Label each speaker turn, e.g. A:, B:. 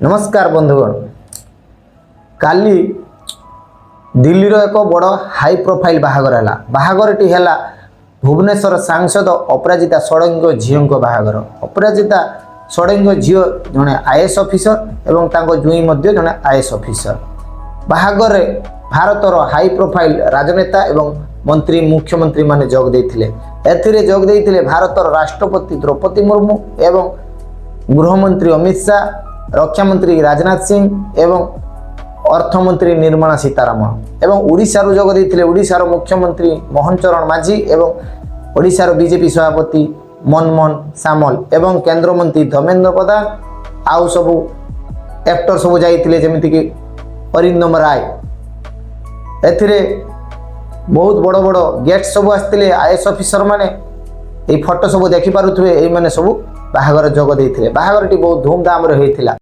A: नमस्कार बंधुगण काली दिल्ली रो एक बड़ हाई प्रोफाइल बाहागर है बाहागरटी है भुवनेश्वर सांसद अपराजिता षडंगी झील बाहागर अपराजिता षडंगी झील जड़े आईएएस ऑफिसर एवं तांको जुई मध्य जड़े आईएएस ऑफिसर बाहागर भारतर हाई प्रोफाइल राजनेता एवं मंत्री मुख्यमंत्री माने जोग देथिले एथिरे जोग देथिले भारतर राष्ट्रपति द्रौपदी मुर्मू एवं गृहमंत्री अमित शाह रक्षा मंत्री राजनाथ सिंह एवं अर्थमंत्री निर्मला सीतारामन एवं ओडिशा रो जोग देथिले ओडिशा रो मुख्यमंत्री मोहन चरण माझी एवं ओडिशा रो बीजेपी सभापति मनमोहन सामल एवं केंद्र मंत्री धर्मेंद्र प्रधान आउ सबु एक्टर सबु जाइथिले जेमिति कि अरिंदम राय एथिरे बहुत बड़ बड़ गेस्ट सबु आस्तिले आईएएस ऑफिसर माने ए फोटो सबु देखि पारुथुवे एई माने सबु बाहागर जोग देथिले बाहागरटी बहुत धूमधाम रे होइथिला।